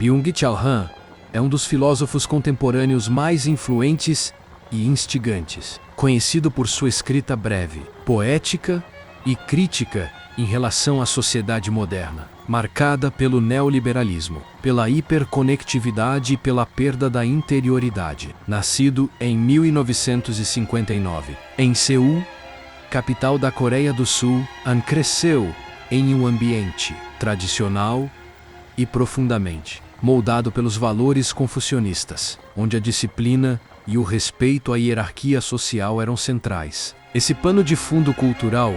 Byung-Chul Han é um dos filósofos contemporâneos mais influentes e instigantes, conhecido por sua escrita breve, poética e crítica em relação à sociedade moderna, marcada pelo neoliberalismo, pela hiperconectividade e pela perda da interioridade. Nascido em 1959, em Seul, capital da Coreia do Sul, Han cresceu em um ambiente tradicional e profundamente moldado pelos valores confucionistas, onde a disciplina e o respeito à hierarquia social eram centrais. Esse pano de fundo cultural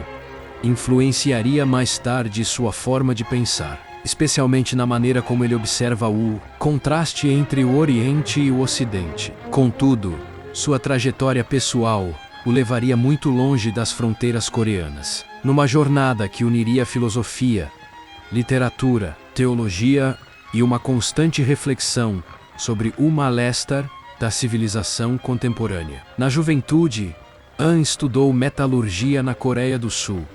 influenciaria mais tarde sua forma de pensar, especialmente na maneira como ele observa o contraste entre o Oriente e o Ocidente. Contudo, sua trajetória pessoal o levaria muito longe das fronteiras coreanas, numa jornada que uniria filosofia, literatura, teologia e uma constante reflexão sobre o malestar da civilização contemporânea. Na juventude, Han estudou metalurgia na Coreia do Sul.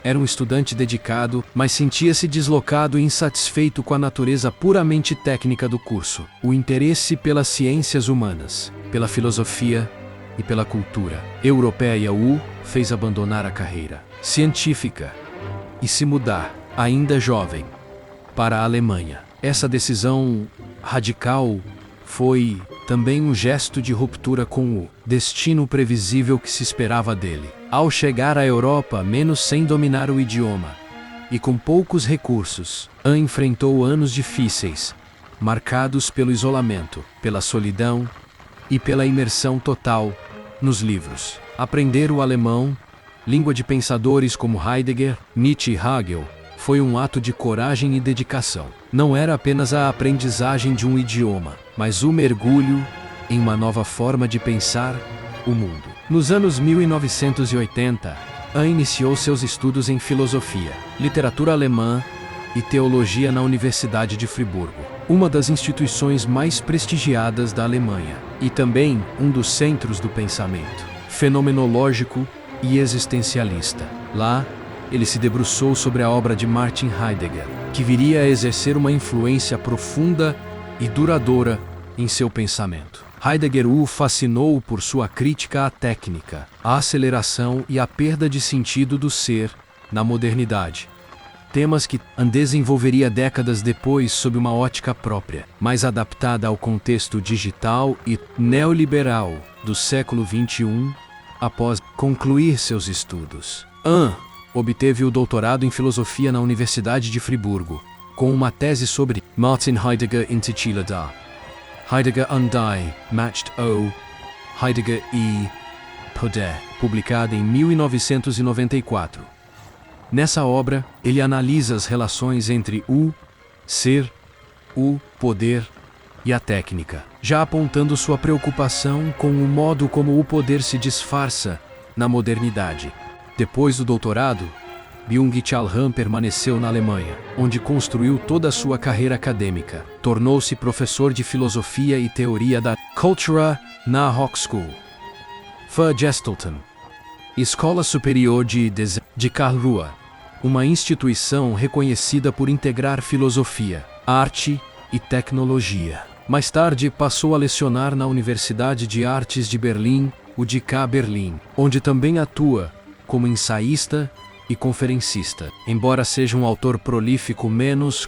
Era um estudante dedicado, mas sentia-se deslocado e insatisfeito com a natureza puramente técnica do curso. O interesse pelas ciências humanas, pela filosofia e pela cultura europeia o fez abandonar a carreira científica e se mudar, ainda jovem, para a Alemanha. Essa decisão radical foi também um gesto de ruptura com o destino previsível que se esperava dele. Ao chegar à Europa, menos sem dominar o idioma e com poucos recursos, Han enfrentou anos difíceis, marcados pelo isolamento, pela solidão e pela imersão total nos livros. Aprender o alemão, língua de pensadores como Heidegger, Nietzsche e Hegel, foi um ato de coragem e dedicação. Não era apenas a aprendizagem de um idioma, mas o mergulho em uma nova forma de pensar o mundo. Nos anos 1980, Han iniciou seus estudos em filosofia, literatura alemã e teologia na Universidade de Friburgo, uma das instituições mais prestigiadas da Alemanha, e também um dos centros do pensamento fenomenológico e existencialista. Lá, ele se debruçou sobre a obra de Martin Heidegger, que viria a exercer uma influência profunda e duradoura em seu pensamento. Heidegger o fascinou por sua crítica à técnica, à aceleração e à perda de sentido do ser na modernidade. Temas que Han desenvolveria décadas depois sob uma ótica própria, mais adaptada ao contexto digital e neoliberal do século XXI, após concluir seus estudos. Han obteve o doutorado em filosofia na Universidade de Friburgo, com uma tese sobre Martin Heidegger intitulada Heidegger und die Macht o Heidegger e Poder, publicada em 1994. Nessa obra, ele analisa as relações entre o ser, o poder e a técnica, já apontando sua preocupação com o modo como o poder se disfarça na modernidade. Depois do doutorado, Byung-Chul Han permaneceu na Alemanha, onde construiu toda a sua carreira acadêmica. Tornou-se professor de filosofia e teoria da Cultura na Hochschule für Gestaltung, Escola Superior de Design de Karlsruhe, uma instituição reconhecida por integrar filosofia, arte e tecnologia. Mais tarde, passou a lecionar na Universidade de Artes de Berlim, UDK Berlim, onde também atua como ensaísta e conferencista. Embora seja um autor prolífico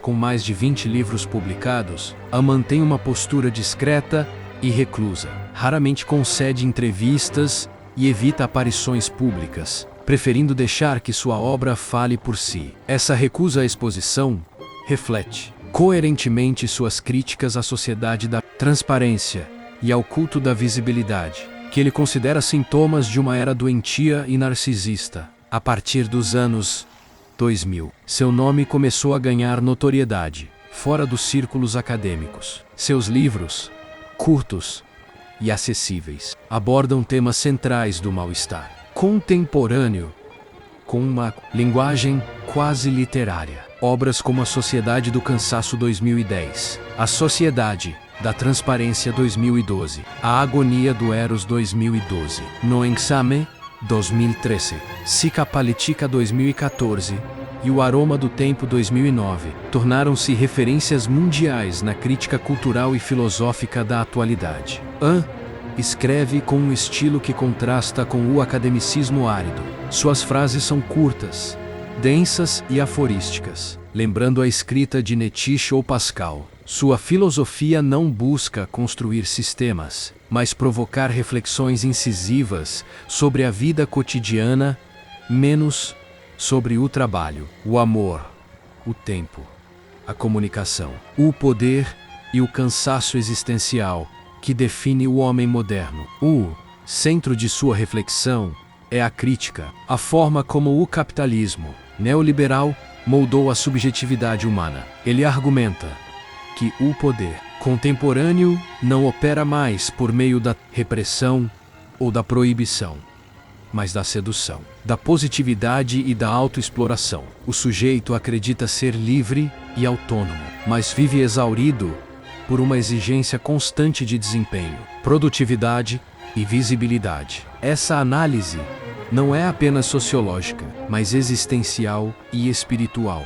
com mais de 20 livros publicados, Han mantém uma postura discreta e reclusa. Raramente concede entrevistas e evita aparições públicas, preferindo deixar que sua obra fale por si. Essa recusa à exposição reflete coerentemente suas críticas à sociedade da transparência e ao culto da visibilidade, que ele considera sintomas de uma era doentia e narcisista. A partir dos anos 2000, seu nome começou a ganhar notoriedade fora dos círculos acadêmicos. Seus livros, curtos e acessíveis, abordam temas centrais do mal-estar contemporâneo com uma linguagem quase literária. Obras como A Sociedade do Cansaço 2010, A Sociedade da Transparência 2012, A Agonia do Eros 2012, No Exame 2013, Psica Politica 2014 e O Aroma do Tempo 2009 tornaram-se referências mundiais na crítica cultural e filosófica da atualidade. Han escreve com um estilo que contrasta com o academicismo árido. Suas frases são curtas, densas e aforísticas, lembrando a escrita de Nietzsche ou Pascal. Sua filosofia não busca construir sistemas, mas provocar reflexões incisivas sobre a vida cotidiana, menos sobre o trabalho, o amor, o tempo, a comunicação, o poder e o cansaço existencial que define o homem moderno. O centro de sua reflexão é a crítica, a forma como o capitalismo neoliberal moldou a subjetividade humana. Ele argumenta que o poder contemporâneo não opera mais por meio da repressão ou da proibição, mas da sedução, da positividade e da autoexploração. O sujeito acredita ser livre e autônomo, mas vive exaurido por uma exigência constante de desempenho, produtividade e visibilidade. Essa análise não é apenas sociológica, mas existencial e espiritual.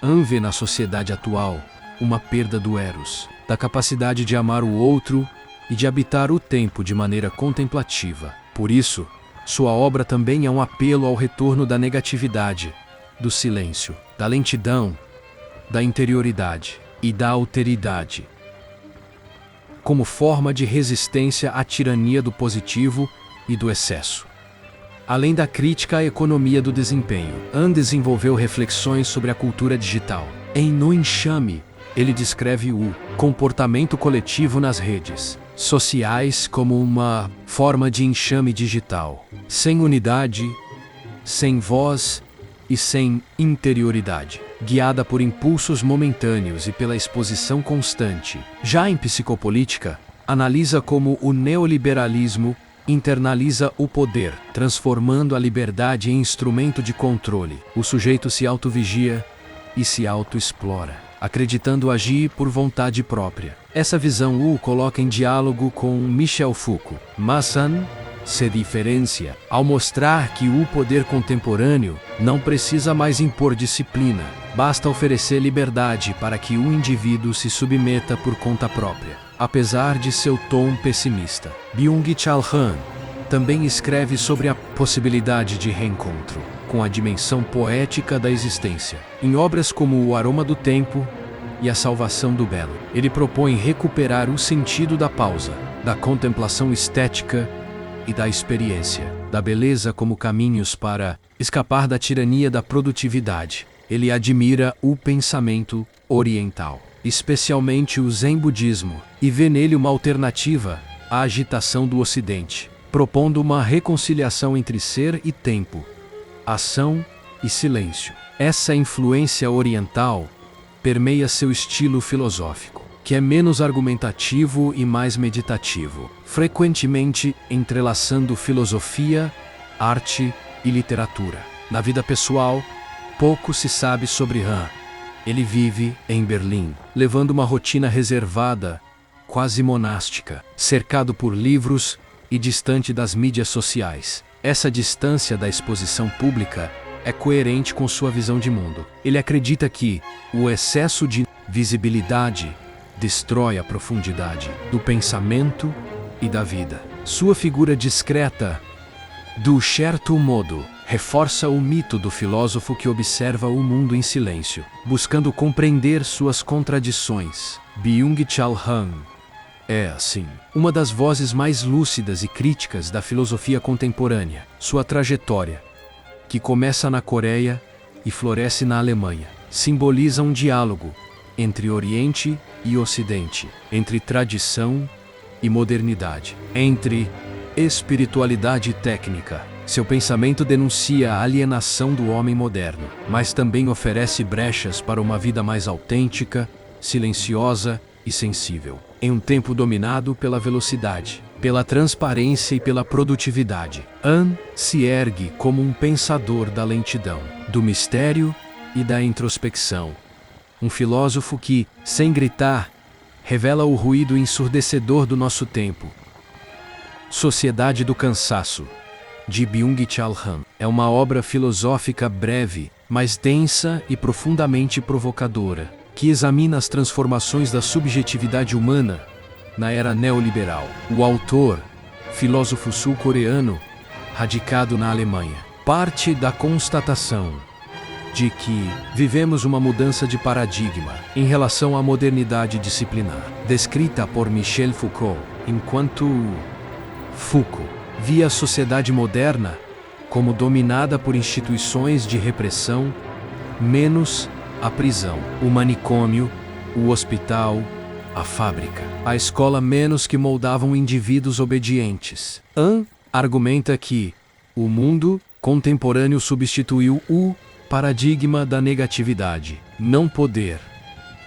Han vê na sociedade atual uma perda do eros, da capacidade de amar o outro e de habitar o tempo de maneira contemplativa. Por isso, sua obra também é um apelo ao retorno da negatividade, do silêncio, da lentidão, da interioridade e da alteridade, como forma de resistência à tirania do positivo e do excesso. Além da crítica à economia do desempenho, Han desenvolveu reflexões sobre a cultura digital. Em No Enxame, ele descreve o comportamento coletivo nas redes sociais como uma forma de enxame digital, sem unidade, sem voz e sem interioridade, guiada por impulsos momentâneos e pela exposição constante. Já em Psicopolítica, analisa como o neoliberalismo internaliza o poder, transformando a liberdade em instrumento de controle. O sujeito se autovigia e se autoexplora, acreditando agir por vontade própria. Essa visão o coloca em diálogo com Michel Foucault. Mas Han se diferencia ao mostrar que o poder contemporâneo não precisa mais impor disciplina, basta oferecer liberdade para que o indivíduo se submeta por conta própria. Apesar de seu tom pessimista, Byung-Chul Han também escreve sobre a possibilidade de reencontro com a dimensão poética da existência. Em obras como O Aroma do Tempo e A Salvação do Belo, ele propõe recuperar o sentido da pausa, da contemplação estética e da experiência, da beleza como caminhos para escapar da tirania da produtividade. Ele admira o pensamento oriental, especialmente o Zen budismo, e vê nele uma alternativa à agitação do Ocidente, propondo uma reconciliação entre ser e tempo, ação e silêncio. Essa influência oriental permeia seu estilo filosófico, que é menos argumentativo e mais meditativo, frequentemente entrelaçando filosofia, arte e literatura. Na vida pessoal, pouco se sabe sobre Han. Ele vive em Berlim, levando uma rotina reservada, quase monástica, cercado por livros e distante das mídias sociais. Essa distância da exposição pública é coerente com sua visão de mundo. Ele acredita que o excesso de visibilidade destrói a profundidade do pensamento e da vida. Sua figura discreta, do certo modo, reforça o mito do filósofo que observa o mundo em silêncio, buscando compreender suas contradições. Byung-Chul Han é, assim, uma das vozes mais lúcidas e críticas da filosofia contemporânea. Sua trajetória, que começa na Coreia e floresce na Alemanha, simboliza um diálogo entre Oriente e Ocidente, entre tradição e modernidade, entre espiritualidade e técnica. Seu pensamento denuncia a alienação do homem moderno, mas também oferece brechas para uma vida mais autêntica, silenciosa e sensível. Em um tempo dominado pela velocidade, pela transparência e pela produtividade, Han se ergue como um pensador da lentidão, do mistério e da introspecção. Um filósofo que, sem gritar, revela o ruído ensurdecedor do nosso tempo. Sociedade do cansaço. de Byung-Chul Han. É uma obra filosófica breve, mas densa e profundamente provocadora, que examina as transformações da subjetividade humana na era neoliberal. O autor, filósofo sul-coreano, radicado na Alemanha, parte da constatação de que vivemos uma mudança de paradigma em relação à modernidade disciplinar, descrita por Michel Foucault, enquanto Foucault via a sociedade moderna como dominada por instituições de repressão, menos a prisão, o manicômio, o hospital, a fábrica, a escola menos que moldavam indivíduos obedientes. Han argumenta que o mundo contemporâneo substituiu o paradigma da negatividade, não poder,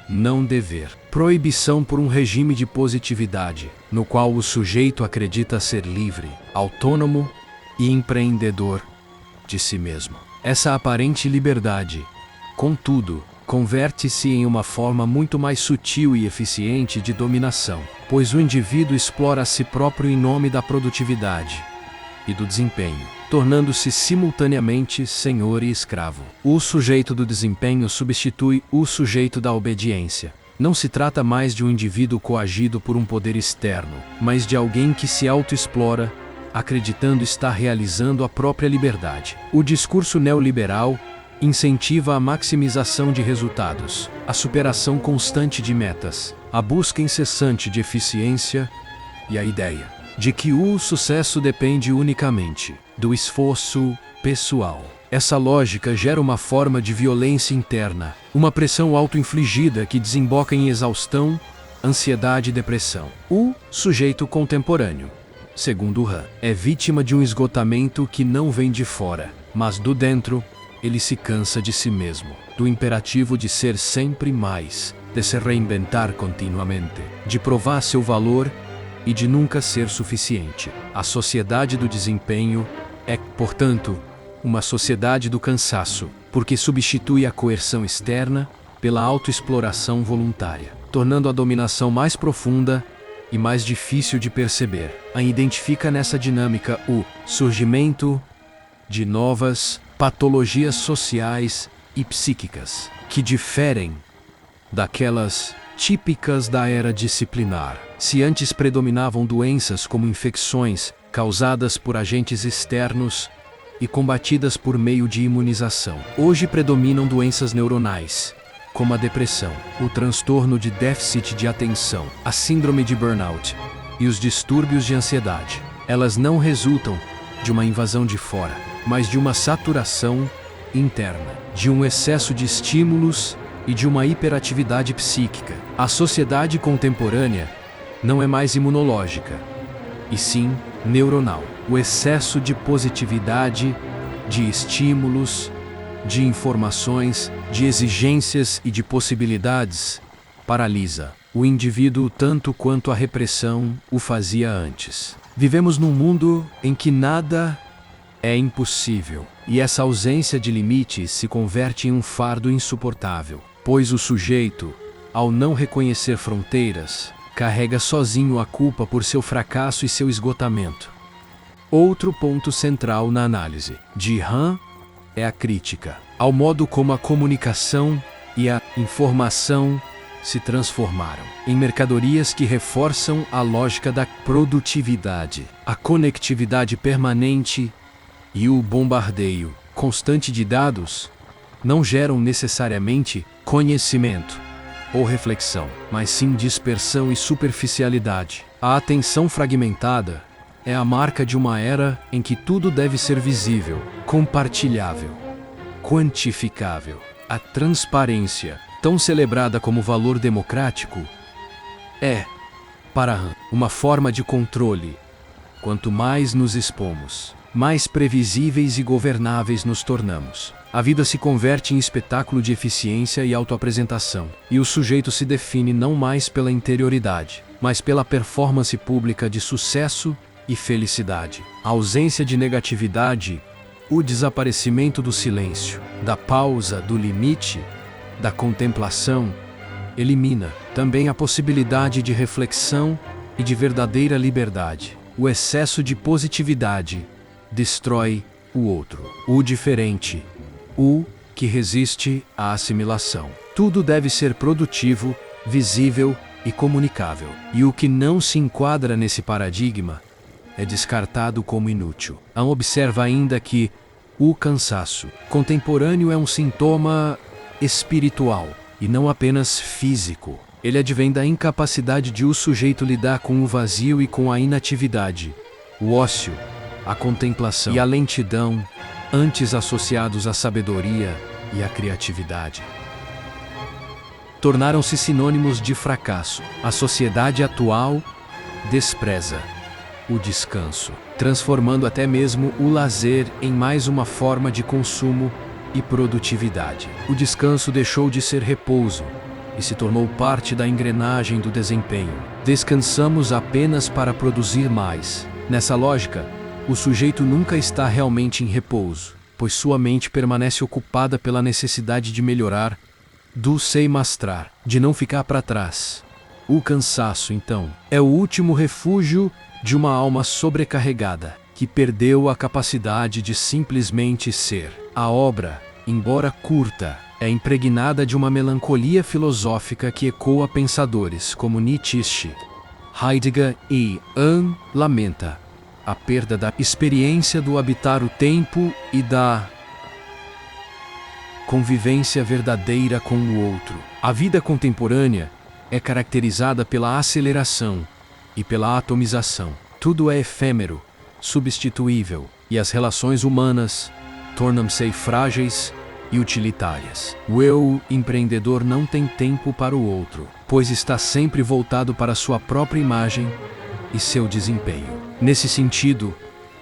não dever, proibição por um regime de positividade, no qual o sujeito acredita ser livre, autônomo e empreendedor de si mesmo. Essa aparente liberdade, contudo, converte-se em uma forma muito mais sutil e eficiente de dominação, pois o indivíduo explora a si próprio em nome da produtividade e do desempenho, tornando-se simultaneamente senhor e escravo. O sujeito do desempenho substitui o sujeito da obediência. Não se trata mais de um indivíduo coagido por um poder externo, mas de alguém que se autoexplora, acreditando estar realizando a própria liberdade. O discurso neoliberal incentiva a maximização de resultados, a superação constante de metas, a busca incessante de eficiência e a ideia de que o sucesso depende unicamente do esforço pessoal. Essa lógica gera uma forma de violência interna, uma pressão auto-infligida que desemboca em exaustão, ansiedade e depressão. O sujeito contemporâneo, segundo Han, é vítima de um esgotamento que não vem de fora, mas do dentro. Ele se cansa de si mesmo, do imperativo de ser sempre mais, de se reinventar continuamente, de provar seu valor e de nunca ser suficiente. A sociedade do desempenho é, portanto, uma sociedade do cansaço, porque substitui a coerção externa pela autoexploração voluntária, tornando a dominação mais profunda e mais difícil de perceber. A identifica nessa dinâmica o surgimento de novas patologias sociais e psíquicas, que diferem daquelas típicas da era disciplinar. Se antes predominavam doenças como infecções causadas por agentes externos e combatidas por meio de imunização, hoje predominam doenças neuronais, como a depressão, o transtorno de déficit de atenção, a síndrome de burnout e os distúrbios de ansiedade. Elas não resultam de uma invasão de fora, mas de uma saturação interna, de um excesso de estímulos e de uma hiperatividade psíquica. A sociedade contemporânea não é mais imunológica, e sim neuronal. O excesso de positividade, de estímulos, de informações, de exigências e de possibilidades paralisa o indivíduo tanto quanto a repressão o fazia antes. Vivemos num mundo em que nada é impossível, e essa ausência de limites se converte em um fardo insuportável, pois o sujeito, ao não reconhecer fronteiras, carrega sozinho a culpa por seu fracasso e seu esgotamento. Outro ponto central na análise de Han é a crítica ao modo como a comunicação e a informação se transformaram em mercadorias que reforçam a lógica da produtividade, a conectividade permanente e o bombardeio constante de dados não geram necessariamente conhecimento ou reflexão, mas sim dispersão e superficialidade. A atenção fragmentada é a marca de uma era em que tudo deve ser visível, compartilhável, quantificável. A transparência, tão celebrada como valor democrático, é, para Han, uma forma de controle. Quanto mais nos expomos, mais previsíveis e governáveis nos tornamos. A vida se converte em espetáculo de eficiência e autoapresentação, e o sujeito se define não mais pela interioridade, mas pela performance pública de sucesso e felicidade. A ausência de negatividade, o desaparecimento do silêncio, da pausa, do limite, da contemplação, elimina também a possibilidade de reflexão e de verdadeira liberdade. O excesso de positividade destrói o outro, o diferente, o que resiste à assimilação. Tudo deve ser produtivo, visível e comunicável. E o que não se enquadra nesse paradigma é descartado como inútil. Observa ainda que o cansaço contemporâneo é um sintoma espiritual e não apenas físico. Ele advém da incapacidade de o sujeito lidar com o vazio e com a inatividade, o ócio, a contemplação e a lentidão, antes associados à sabedoria e à criatividade. Tornaram-se sinônimos de fracasso. A sociedade atual despreza o descanso, transformando até mesmo o lazer em mais uma forma de consumo e produtividade. O descanso deixou de ser repouso e se tornou parte da engrenagem do desempenho. Descansamos apenas para produzir mais. Nessa lógica, o sujeito nunca está realmente em repouso, pois sua mente permanece ocupada pela necessidade de melhorar, do se mostrar, de não ficar para trás. O cansaço, então, é o último refúgio de uma alma sobrecarregada, que perdeu a capacidade de simplesmente ser. A obra, embora curta, é impregnada de uma melancolia filosófica que ecoa pensadores como Nietzsche, Heidegger e lamenta a perda da experiência do habitar o tempo e da convivência verdadeira com o outro. A vida contemporânea é caracterizada pela aceleração e pela atomização. Tudo é efêmero, substituível, e as relações humanas tornam-se frágeis e utilitárias. O eu empreendedor não tem tempo para o outro, pois está sempre voltado para sua própria imagem e seu desempenho. Nesse sentido,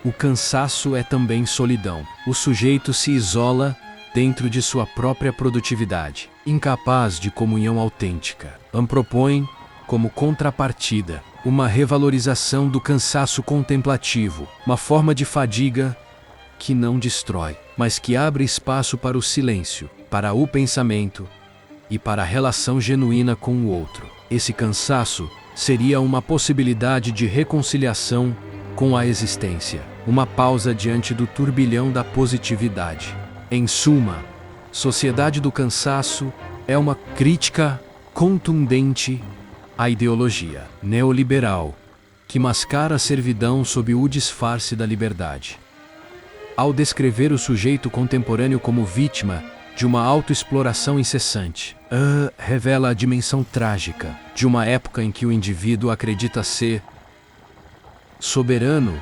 o cansaço é também solidão. O sujeito se isola dentro de sua própria produtividade, incapaz de comunhão autêntica. Propõe, como contrapartida, uma revalorização do cansaço contemplativo, uma forma de fadiga que não destrói, mas que abre espaço para o silêncio, para o pensamento e para a relação genuína com o outro. Esse cansaço seria uma possibilidade de reconciliação com a existência, uma pausa diante do turbilhão da positividade. Em suma, Sociedade do Cansaço é uma crítica contundente à ideologia neoliberal que mascara a servidão sob o disfarce da liberdade. Ao descrever o sujeito contemporâneo como vítima de uma autoexploração incessante, revela a dimensão trágica de uma época em que o indivíduo acredita ser soberano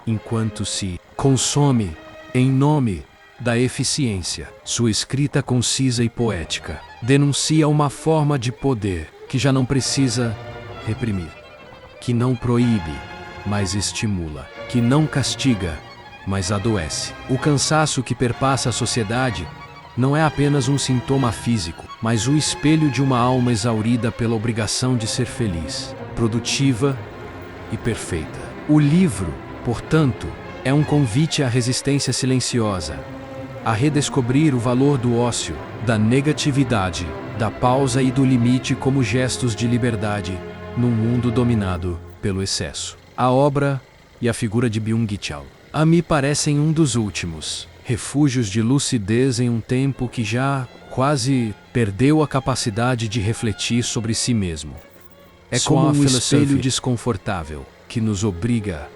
enquanto se consome em nome da eficiência. Sua escrita concisa e poética denuncia uma forma de poder que já não precisa reprimir, que não proíbe, mas estimula, que não castiga, mas adoece. O cansaço que perpassa a sociedade não é apenas um sintoma físico, mas o espelho de uma alma exaurida pela obrigação de ser feliz, produtiva e perfeita. O livro, portanto, é um convite à resistência silenciosa, a redescobrir o valor do ócio, da negatividade, da pausa e do limite como gestos de liberdade num mundo dominado pelo excesso. A obra e a figura de Byung-Chul me parecem um dos últimos refúgios de lucidez em um tempo que já quase perdeu a capacidade de refletir sobre si mesmo. É como um espelho desconfortável que nos obriga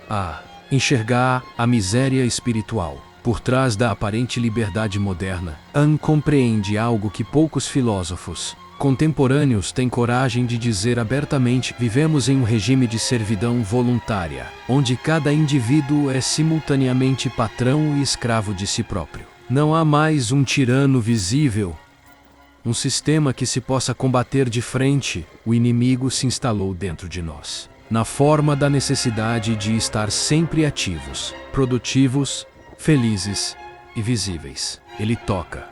a enxergar a miséria espiritual por trás da aparente liberdade moderna. Compreende algo que poucos filósofos contemporâneos têm coragem de dizer abertamente: vivemos em um regime de servidão voluntária, onde cada indivíduo é simultaneamente patrão e escravo de si próprio. Não há mais um tirano visível, um sistema que se possa combater de frente. O inimigo se instalou dentro de nós, na forma da necessidade de estar sempre ativos, produtivos, felizes e visíveis. Ele toca,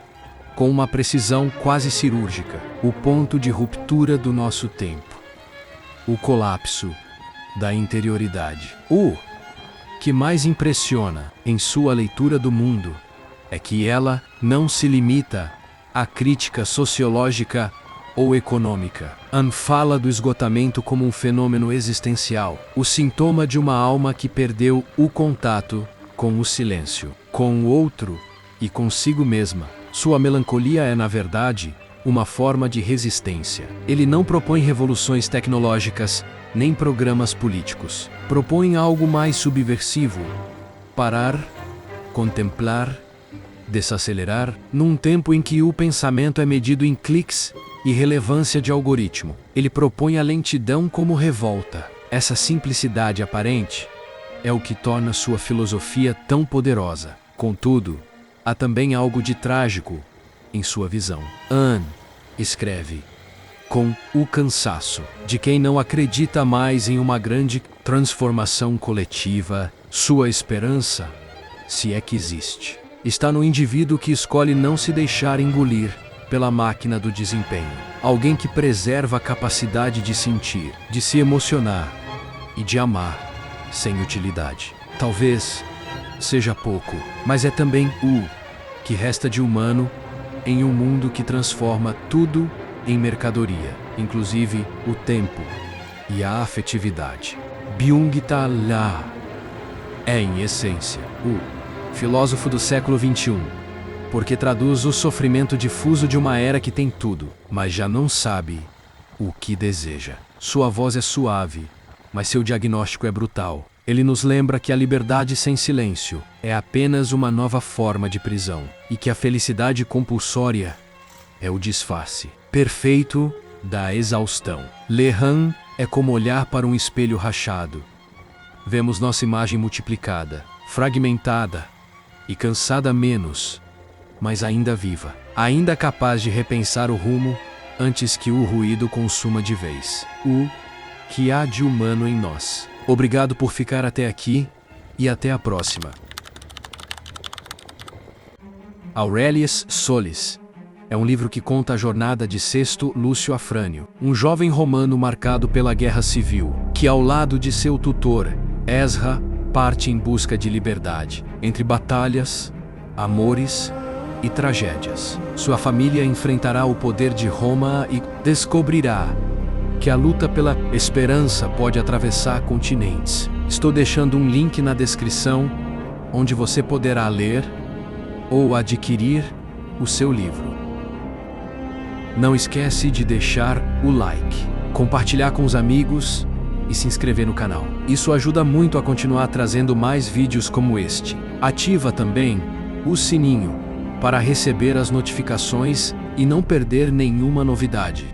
com uma precisão quase cirúrgica, o ponto de ruptura do nosso tempo, o colapso da interioridade. O que mais impressiona em sua leitura do mundo é que ela não se limita à crítica sociológica ou econômica. Fala do esgotamento como um fenômeno existencial, o sintoma de uma alma que perdeu o contato com o silêncio, com o outro e consigo mesma. Sua melancolia é, na verdade, uma forma de resistência. Ele não propõe revoluções tecnológicas, nem programas políticos. Propõe algo mais subversivo: parar, contemplar, desacelerar, num tempo em que o pensamento é medido em cliques e relevância de algoritmo. Ele propõe a lentidão como revolta. Essa simplicidade aparente é o que torna sua filosofia tão poderosa. Contudo, há também algo de trágico em sua visão. Anne escreve com o cansaço de quem não acredita mais em uma grande transformação coletiva. Sua esperança, se é que existe, está no indivíduo que escolhe não se deixar engolir pela máquina do desempenho. Alguém que preserva a capacidade de sentir, de se emocionar e de amar sem utilidade. Talvez seja pouco, mas é também o que resta de humano em um mundo que transforma tudo em mercadoria, inclusive o tempo e a afetividade. Byung-Chul é, em essência, o filósofo do século XXI, porque traduz o sofrimento difuso de uma era que tem tudo, mas já não sabe o que deseja. Sua voz é suave, mas seu diagnóstico é brutal. Ele nos lembra que a liberdade sem silêncio é apenas uma nova forma de prisão, e que a felicidade compulsória é o disfarce perfeito da exaustão. Lehan é como olhar para um espelho rachado. Vemos nossa imagem multiplicada, fragmentada e cansada menos, mas ainda viva, ainda capaz de repensar o rumo antes que o ruído consuma de vez o que há de humano em nós. Obrigado por ficar até aqui e até a próxima. Aurelius Solis é um livro que conta a jornada de Sexto Lúcio Afrânio, um jovem romano marcado pela guerra civil, que ao lado de seu tutor, Esra, parte em busca de liberdade, entre batalhas, amores e tragédias. Sua família enfrentará o poder de Roma e descobrirá que a luta pela esperança pode atravessar continentes. Estou deixando um link na descrição, onde você poderá ler ou adquirir o seu livro. Não esquece de deixar o like, compartilhar com os amigos e se inscrever no canal. Isso ajuda muito a continuar trazendo mais vídeos como este. Ativa também o sininho para receber as notificações e não perder nenhuma novidade.